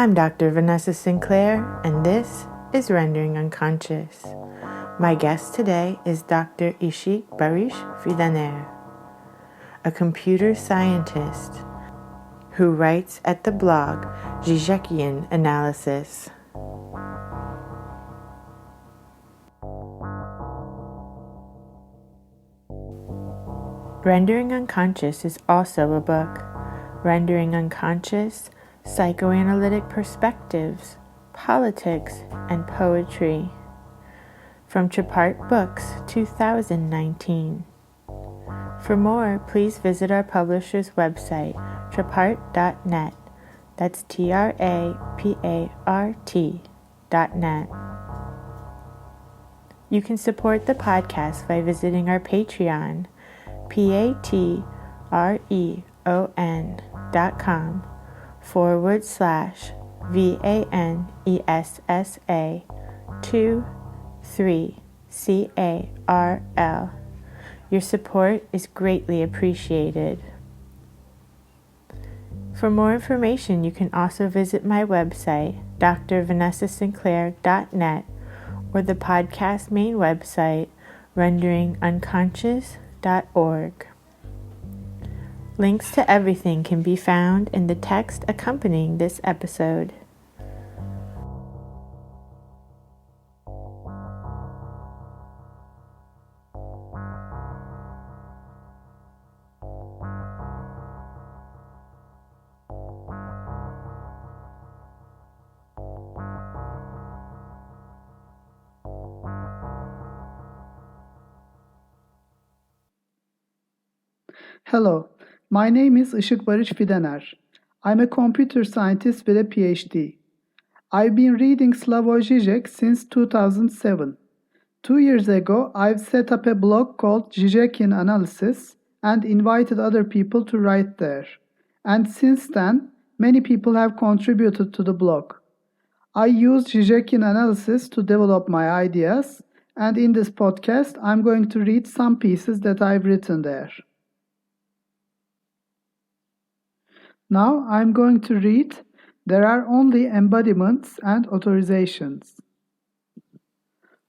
I'm Dr. Vanessa Sinclair, and this is Rendering Unconscious. My guest today is Dr. Işık Barış Fidaner, a computer scientist who writes at the blog Zizekian Analysis. Rendering Unconscious is also a book. Rendering Unconscious, Psychoanalytic Perspectives, Politics, and Poetry. From Chapart Books, 2019. For more, please visit our publisher's website, trapart.net. That's TRAPART.net. You can support the podcast by visiting our Patreon, patreon.com/VANESSA23CARL. Your support is greatly appreciated. For more information, you can also visit my website, drvanessasinclair.net, or the podcast main website, renderingunconscious.org. Links to everything can be found in the text accompanying this episode. Hello, my name is Işık Barış Fidaner. I'm a computer scientist with a PhD. I've been reading Slavoj Žižek since 2007. 2 years ago, I've set up a blog called Zizekian Analysis and invited other people to write there. And since then, many people have contributed to the blog. I use Zizekian Analysis to develop my ideas, and in this podcast, I'm going to read some pieces that I've written there. Now I'm going to read There are only embodiments and authorizations.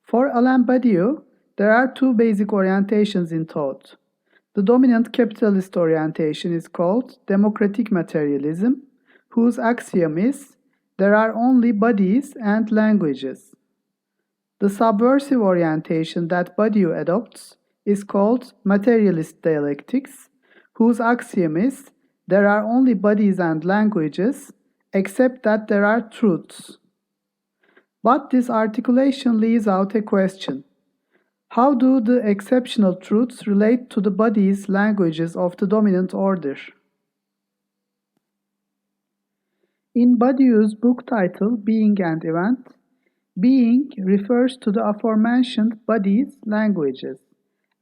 For Alain Badiou, there are two basic orientations in thought. The dominant capitalist orientation is called democratic materialism, whose axiom is there are only bodies and languages. The subversive orientation that Badiou adopts is called materialist dialectics, whose axiom is there are only bodies and languages, except that there are truths. But this articulation leaves out a question. How do the exceptional truths relate to the bodies, languages of the dominant order? In Badiou's book title, Being and Event, being refers to the aforementioned bodies, languages,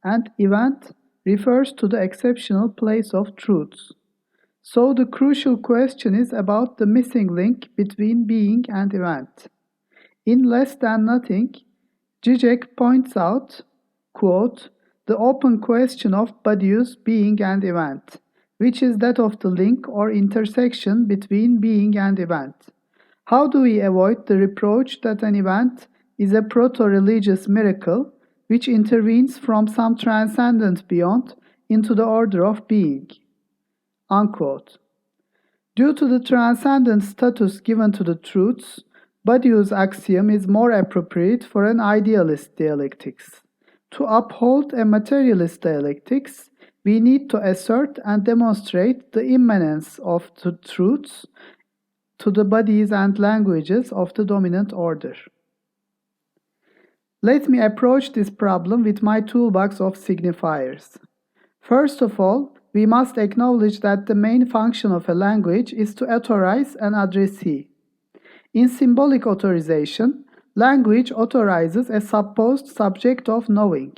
and event refers to the exceptional place of truths. So the crucial question is about the missing link between being and event. In Less Than Nothing, Zizek points out, quote, the open question of Badiou's being and event, which is that of the link or intersection between being and event. How do we avoid the reproach that an event is a proto-religious miracle which intervenes from some transcendent beyond into the order of being? Unquote. Due to the transcendent status given to the truths, Badiou's axiom is more appropriate for an idealist dialectics. To uphold a materialist dialectics, we need to assert and demonstrate the immanence of the truths to the bodies and languages of the dominant order. Let me approach this problem with my toolbox of signifiers. First of all, we must acknowledge that the main function of a language is to authorize an addressee. In symbolic authorization, language authorizes a supposed subject of knowing.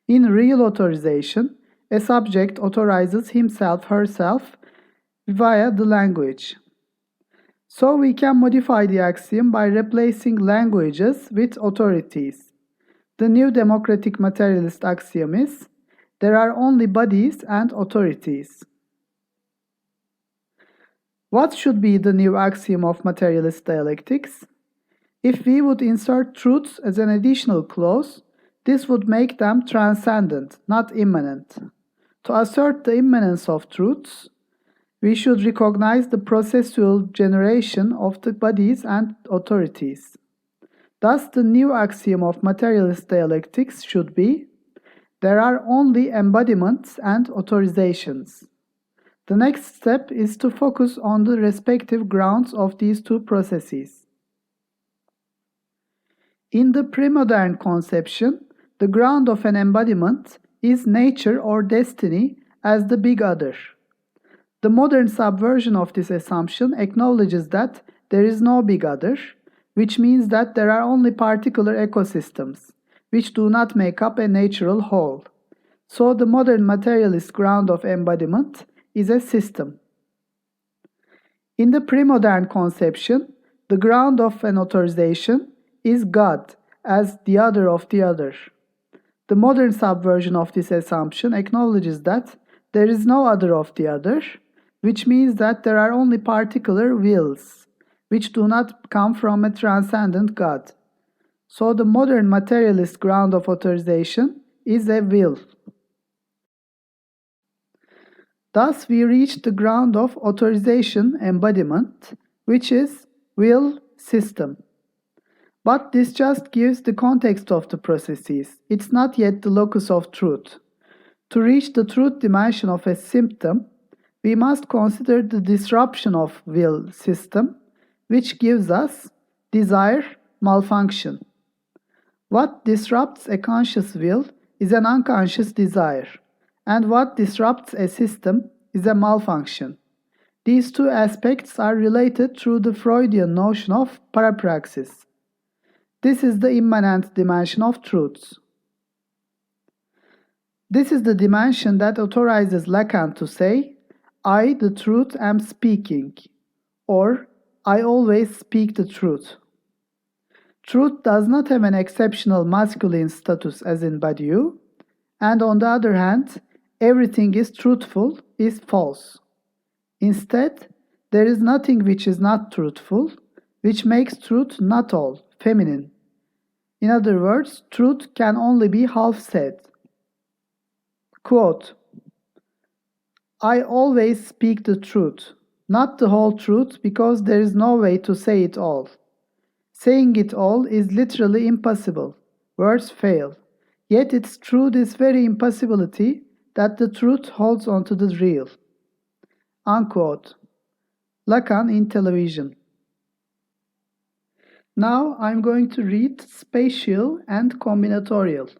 In real authorization, a subject authorizes himself/herself via the language. So we can modify the axiom by replacing languages with authorities. The new democratic materialist axiom is there are only bodies and authorities. What should be the new axiom of materialist dialectics? If we would insert truths as an additional clause, this would make them transcendent, not immanent. To assert the immanence of truths, we should recognize the processual generation of the bodies and authorities. Thus, the new axiom of materialist dialectics should be: there are only embodiments and authorizations. The next step is to focus on the respective grounds of these two processes. In the pre-modern conception, the ground of an embodiment is nature or destiny as the big other. The modern subversion of this assumption acknowledges that there is no big other, which means that there are only particular ecosystems, which do not make up a natural whole. So the modern materialist ground of embodiment is a system. In the pre-modern conception, the ground of an authorization is God as the other of the other. The modern subversion of this assumption acknowledges that there is no other of the other, which means that there are only particular wills, which do not come from a transcendent God. So the modern materialist ground of authorization is a will. Thus we reach the ground of authorization embodiment, which is will system. But this just gives the context of the processes. It's not yet the locus of truth. To reach the truth dimension of a symptom, we must consider the disruption of will system, which gives us desire malfunction. What disrupts a conscious will is an unconscious desire, and what disrupts a system is a malfunction. These two aspects are related through the Freudian notion of parapraxis. This is the immanent dimension of truths. This is the dimension that authorizes Lacan to say, I, the truth, am speaking, or I always speak the truth. Truth does not have an exceptional masculine status as in Badiou, and on the other hand, everything is truthful is false. Instead, there is nothing which is not truthful, which makes truth not all, feminine. In other words, truth can only be half said. Quote, I always speak the truth, not the whole truth, because there is no way to say it all. Saying it all is literally impossible. Words fail. Yet it's through this very impossibility that the truth holds on to the real. Unquote. Lacan in Television. Now I'm going to read Spatial and Combinatorial.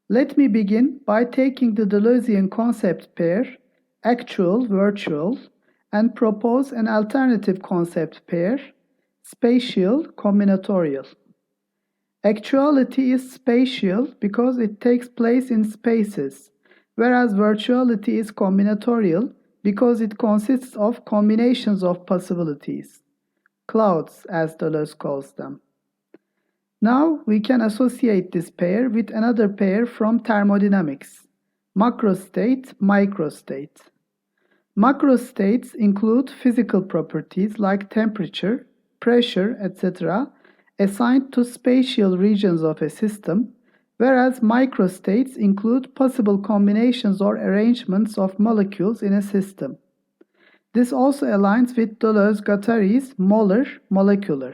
Let me begin by taking the Deleuzian concept pair, actual-virtual, and propose an alternative concept pair, spatial-combinatorial. Actuality is spatial because it takes place in spaces, whereas virtuality is combinatorial because it consists of combinations of possibilities. Clouds, as Deleuze calls them. Now we can associate this pair with another pair from thermodynamics, macrostate, microstate. Macrostates include physical properties like temperature, pressure, etc., assigned to spatial regions of a system, whereas microstates include possible combinations or arrangements of molecules in a system. This also aligns with Deleuze-Guattari's molar-molecular.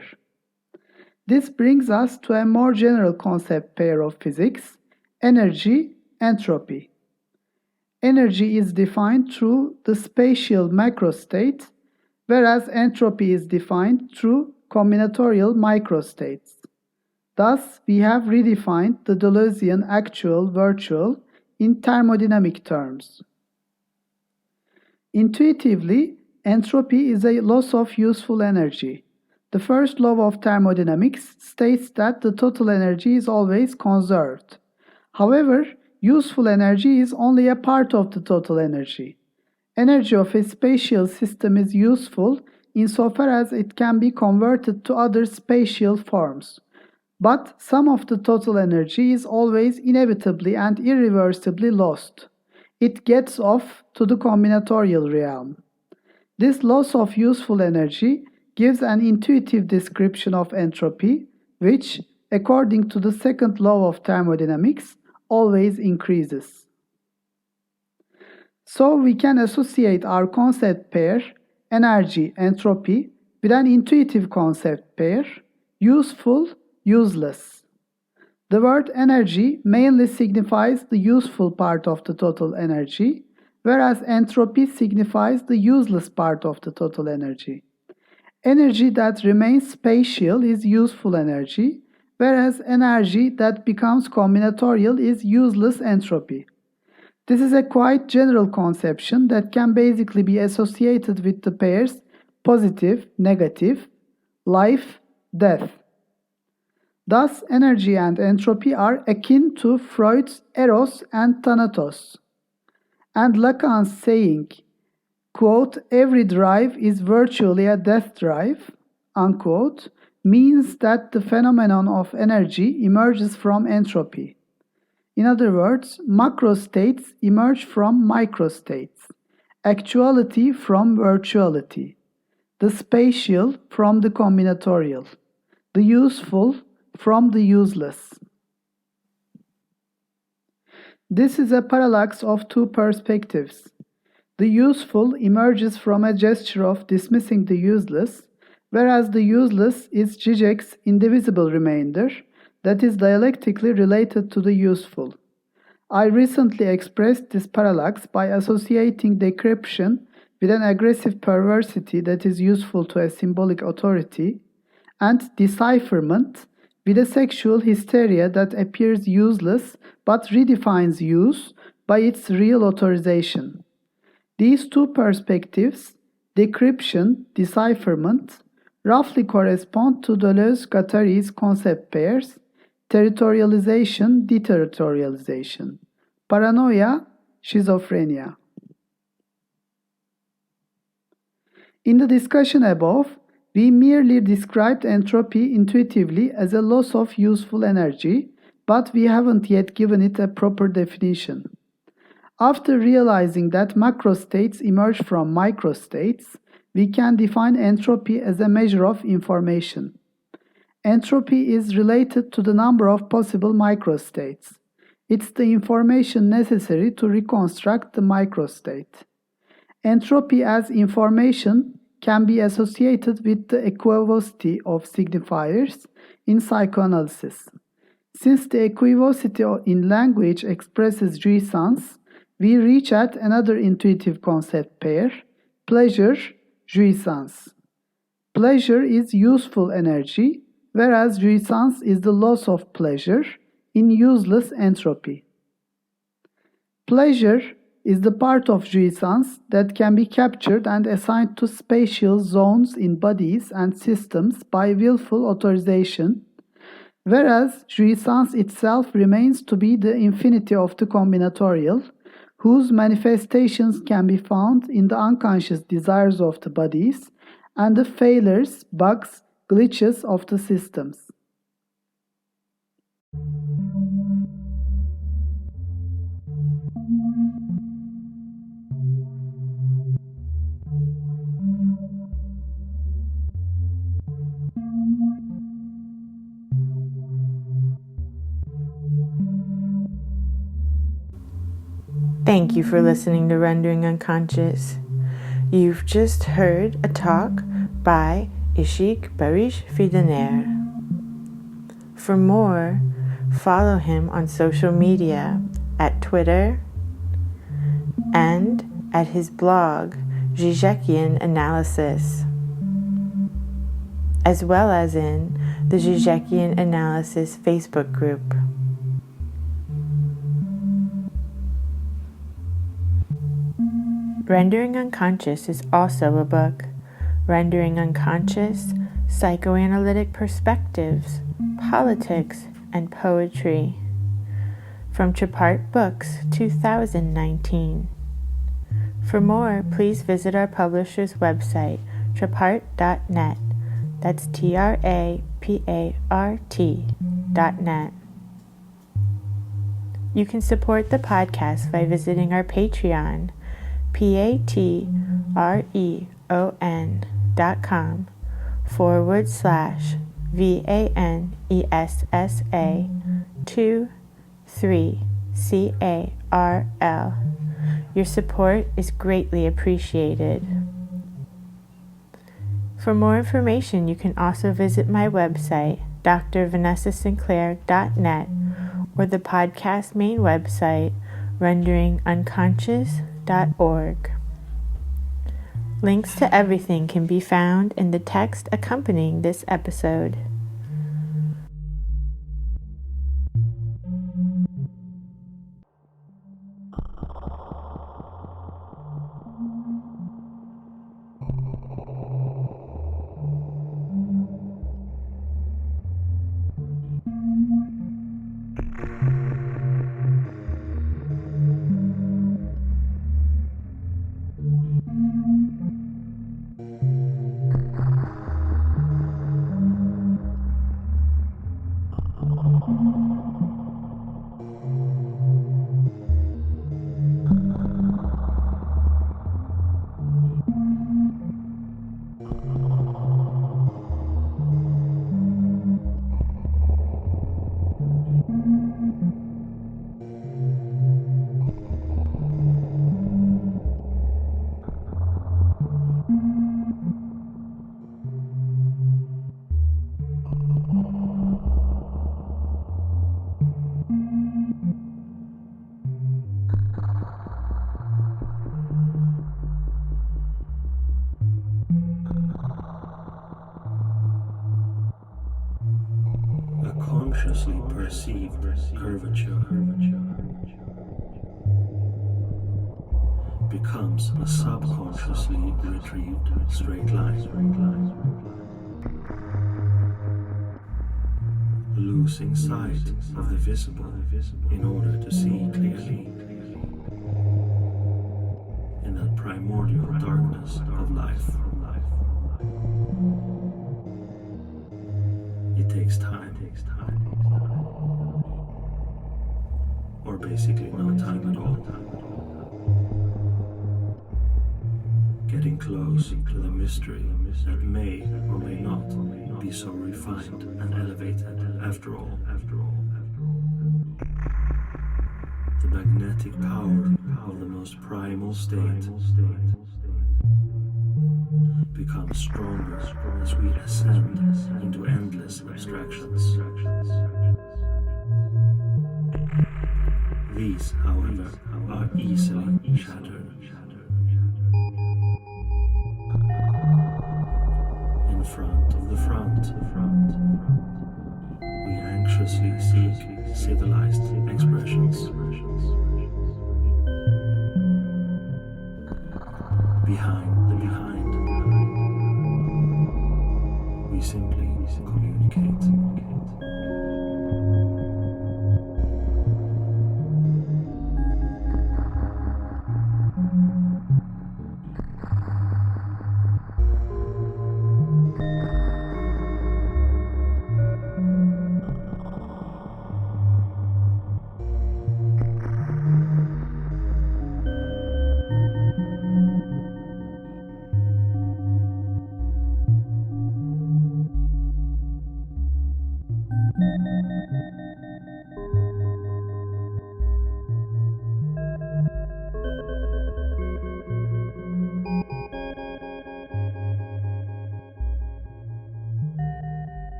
This brings us to a more general concept pair of physics, energy, entropy. Energy is defined through the spatial macrostate, whereas entropy is defined through combinatorial microstates. Thus, we have redefined the Deleuzian actual-virtual in thermodynamic terms. Intuitively, entropy is a loss of useful energy. The first law of thermodynamics states that the total energy is always conserved. However, useful energy is only a part of the total energy. Energy of a spatial system is useful insofar as it can be converted to other spatial forms. But some of the total energy is always inevitably and irreversibly lost. It gets off to the combinatorial realm. This loss of useful energy gives an intuitive description of entropy, which, according to the second law of thermodynamics, always increases. So we can associate our concept pair, energy, entropy, with an intuitive concept pair, useful, useless. The word energy mainly signifies the useful part of the total energy, whereas entropy signifies the useless part of the total energy. Energy that remains spatial is useful energy, whereas energy that becomes combinatorial is useless entropy. This is a quite general conception that can basically be associated with the pairs positive, negative, life, death. Thus, energy and entropy are akin to Freud's eros and thanatos. And Lacan's saying, quote, every drive is virtually a death drive, unquote, means that the phenomenon of energy emerges from entropy. In other words, macrostates emerge from microstates, actuality from virtuality, the spatial from the combinatorial, the useful from the useless. This is a parallax of two perspectives. The useful emerges from a gesture of dismissing the useless, whereas the useless is Zizek's indivisible remainder that is dialectically related to the useful. I recently expressed this parallax by associating decryption with an aggressive perversity that is useful to a symbolic authority, and decipherment with a sexual hysteria that appears useless but redefines use by its real authorization. These two perspectives, decryption, decipherment, roughly correspond to Deleuze-Guattari's concept pairs, territorialization, deterritorialization, paranoia, schizophrenia. In the discussion above, we merely described entropy intuitively as a loss of useful energy, but we haven't yet given it a proper definition. After realizing that macrostates emerge from microstates, we can define entropy as a measure of information. Entropy is related to the number of possible microstates. It's the information necessary to reconstruct the microstate. Entropy as information can be associated with the equivocity of signifiers in psychoanalysis. Since the equivocity in language expresses jouissance, we reach at another intuitive concept pair, pleasure, jouissance. Pleasure is useful energy, whereas jouissance is the loss of pleasure in useless entropy. Pleasure is the part of jouissance that can be captured and assigned to spatial zones in bodies and systems by willful authorization, whereas jouissance itself remains to be the infinity of the combinatorial, whose manifestations can be found in the unconscious desires of the bodies and the failures, bugs, glitches of the systems. Thank you for listening to Rendering Unconscious. You've just heard a talk by Işık Barış Fidaner. For more, follow him on social media at Twitter and at his blog, Zizekian Analysis, as well as in the Zizekian Analysis Facebook group. Rendering Unconscious is also a book, Rendering Unconscious, Psychoanalytic Perspectives, Politics, and Poetry, from Chapart Books, 2019. For more, please visit our publisher's website, trapart.net. That's TRAPART.net. You can support the podcast by visiting our Patreon, patreon.com/VANESA23CARL. Your support is greatly appreciated. For more information, you can also visit my website, drvanessasinclair.net, or the podcast main website, renderingunconscious.org. Links to everything can be found in the text accompanying this episode. Consciously perceived curvature becomes a subconsciously retrieved straight line, losing sight of the visible in order to see clearly in that primordial darkness of life. It takes time. Or basically no time at all. Getting close to the mystery that may or may not be so refined and elevated after all. The magnetic power of the most primal state becomes stronger as we ascend into endless abstractions. These, however, are easily shattered. In front of the front, we anxiously seek civilized expressions. Behind the behind, we simply communicate.